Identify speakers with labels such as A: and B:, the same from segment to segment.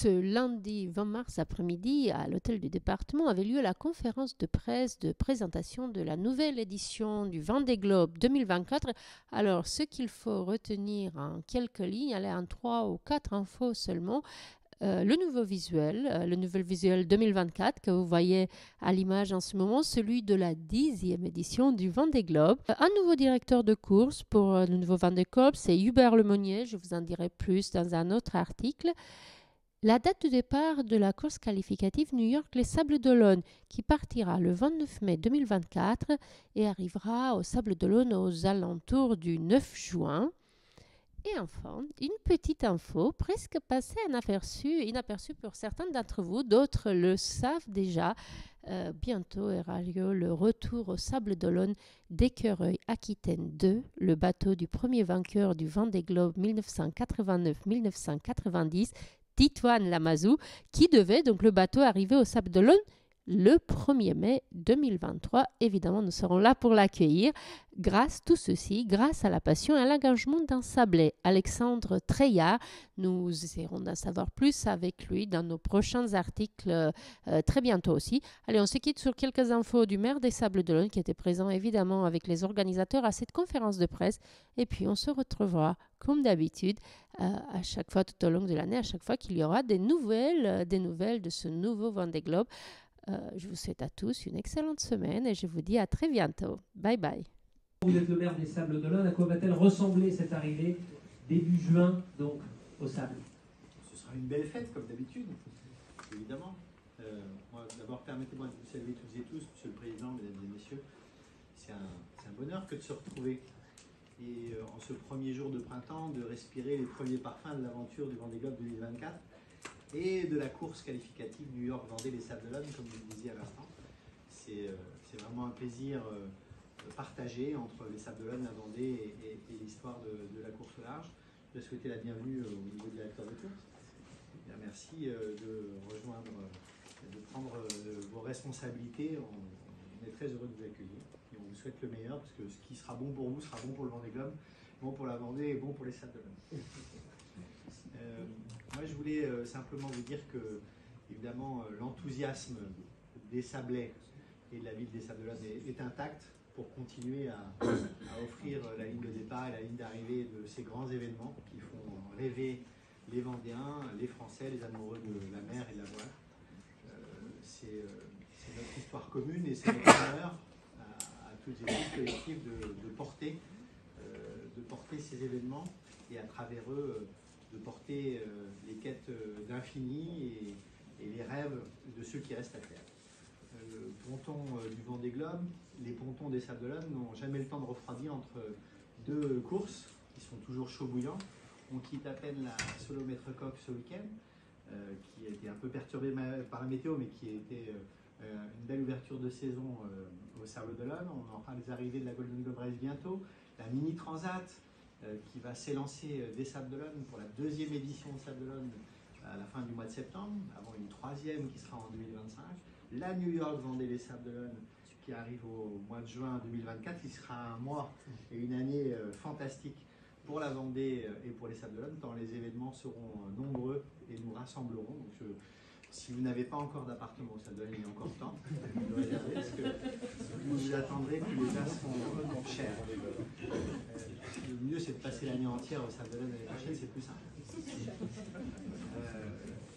A: Ce lundi 20 mars après-midi, à l'hôtel du département, avait lieu la conférence de presse de présentation de la nouvelle édition du Vendée Globe 2024. Alors, ce qu'il faut retenir en quelques lignes, allez, en 3 ou 4 infos seulement. Le nouveau visuel 2024 que vous voyez à l'image en ce moment, celui de la 10e édition du Vendée Globe. Un nouveau directeur de course pour le nouveau Vendée Globe, c'est Hubert Lemonnier, je vous en dirai plus dans un autre article. La date de départ de la course qualificative New York Les Sables d'Olonne qui partira le 29 mai 2024 et arrivera aux Sables d'Olonne aux alentours du 9 juin. Et enfin, une petite info presque passée inaperçue pour certains d'entre vous, d'autres le savent déjà. Bientôt aura lieu le retour aux Sables d'Olonne d'Écureuil Aquitaine 2, le bateau du premier vainqueur du Vendée Globe 1989-1990, Titoine Lamazou, qui devait donc le bateau arriver aux Sables d'Olonne le 1er mai 2023. Évidemment, nous serons là pour l'accueillir. Tout ceci grâce à la passion et à l'engagement d'un Sablé, Alexandre Treillard. Nous essaierons d'en savoir plus avec lui dans nos prochains articles très bientôt aussi. Allez, on se quitte sur quelques infos du maire des Sables d'Olonne qui était présent évidemment avec les organisateurs à cette conférence de presse. Et puis, on se retrouvera comme d'habitude à chaque fois tout au long de l'année, à chaque fois qu'il y aura des nouvelles de ce nouveau Vendée Globe. Je vous souhaite à tous une excellente semaine et je vous dis à très bientôt. Bye bye.
B: Vous êtes le maire des Sables d'Olonne. À quoi va-t-elle ressembler cette arrivée début juin donc aux Sables?
C: Ce sera une belle fête comme d'habitude, évidemment. Moi, d'abord, permettez-moi de vous saluer toutes et tous, Monsieur le Président, Mesdames et Messieurs. C'est un bonheur que de se retrouver et en ce premier jour de printemps, de respirer les premiers parfums de l'aventure du Vendée Globe 2024 et de la course qualificative New York Vendée les Sables d'Olonne, comme vous le disiez à l'instant. C'est vraiment un plaisir partagé entre les Sables d'Olonne, la Vendée et l'histoire de la course au large. Je vais souhaiter la bienvenue au nouveau directeur de course. Bien, merci de rejoindre, de prendre vos responsabilités. On est très heureux de vous accueillir et on vous souhaite le meilleur parce que ce qui sera bon pour vous sera bon pour le Vendée Globe, bon pour la Vendée et bon pour les Sables d'Olonne. Moi, je voulais simplement vous dire que, évidemment, l'enthousiasme des Sablais et de la ville des Sables d'Olonne est intact pour continuer à offrir la ligne de départ et la ligne d'arrivée de ces grands événements qui font rêver les Vendéens, les Français, les amoureux de la mer et de la voile. C'est notre histoire commune et c'est notre honneur à toutes et tous collectifs de porter ces événements et à travers eux de porter les quêtes d'infini et les rêves de ceux qui restent à terre. Le ponton du Vendée Globe, les pontons des Sables d'Olonne n'ont jamais le temps de refroidir entre deux courses qui sont toujours chauds bouillants. On quitte à peine la Solomètre Coq ce week-end, qui a été un peu perturbée par la météo, mais qui a été une belle ouverture de saison aux Sables d'Olonne. On aura les arrivées de la Golden Globe Race bientôt, la Mini Transat qui va s'élancer des Sables d'Olonne pour la 2e édition aux Sables d'Olonne à la fin du mois de septembre, avant une 3e qui sera en 2025. La New York Vendée les Sables d'Olonne qui arrive au mois de juin 2024, qui sera un mois et une année fantastique pour la Vendée et pour les Sables d'Olonne, tant les événements seront nombreux et nous rassemblerons. Donc, si vous n'avez pas encore d'appartement au Sables d'Olonne, il y a encore temps de réserver, parce que vous attendrez que les places sont chères. Le mieux, c'est de passer l'année entière au Sables d'Olonne l'année prochaine, c'est plus simple.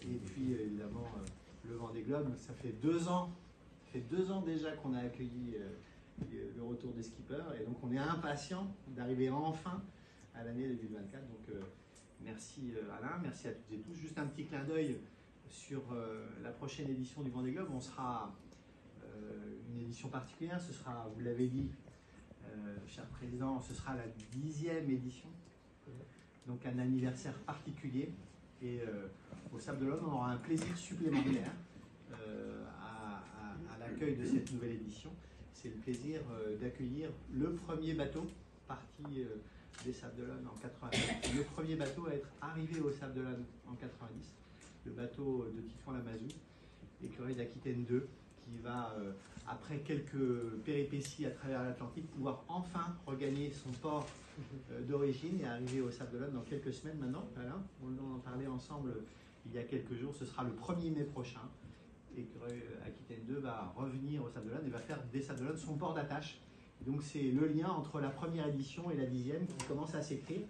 C: Et puis, évidemment, le Vendée Globe, ça fait 2 ans. Ça fait 2 ans déjà qu'on a accueilli le retour des skippers, et donc on est impatient d'arriver enfin à l'année 2024. Donc, merci Alain, merci à toutes et tous. Juste un petit clin d'œil sur la prochaine édition du Vendée Globe. On sera une édition particulière, ce sera, vous l'avez dit, cher président, ce sera la 10e édition, donc un anniversaire particulier. Et au Sables d'Olonne, on aura un plaisir supplémentaire à l'accueil de cette nouvelle édition. C'est le plaisir d'accueillir le premier bateau parti des Sables d'Olonne en 90. Le premier bateau à être arrivé au Sables d'Olonne en 90, le bateau de Titoine Lamazou, Écureuil d'Aquitaine 2, qui va, après quelques péripéties à travers l'Atlantique, pouvoir enfin regagner son port d'origine et arriver au Sables d'Olonne dans quelques semaines maintenant. Alain, on en parlait ensemble il y a quelques jours. Ce sera le 1er mai prochain. Écureuil Aquitaine 2 va revenir au Sable d'Olonne et va faire des Sables d'Olonne son port d'attache. Donc c'est le lien entre la première édition et la 10e qui commence à s'écrire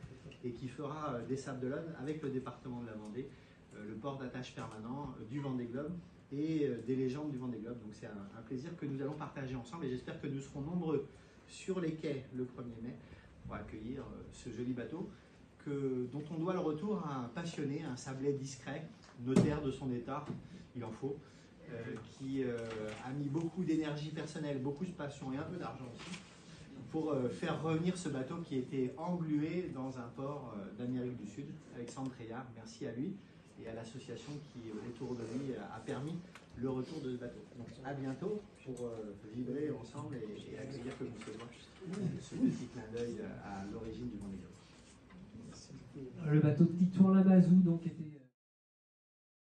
C: et qui fera des Sables d'Olonne avec le département de la Vendée, le port d'attache permanent du Vendée Globe et des légendes du Vendée Globe. Donc c'est un plaisir que nous allons partager ensemble et j'espère que nous serons nombreux sur les quais le 1er mai pour accueillir ce joli bateau dont on doit le retour à un passionné, un sablé discret, notaire de son état, il en faut, qui a mis beaucoup d'énergie personnelle, beaucoup de passion et un peu d'argent aussi pour faire revenir ce bateau qui était englué dans un port d'Amérique du Sud. Alexandre Treillard, merci à lui et à l'association qui, autour de lui, a permis le retour de ce bateau. Donc à bientôt pour vibrer ensemble et accueillir comme vous ce petit clin d'œil à l'origine du Vendée Globe.
B: Le bateau de Titouan Lamazou donc était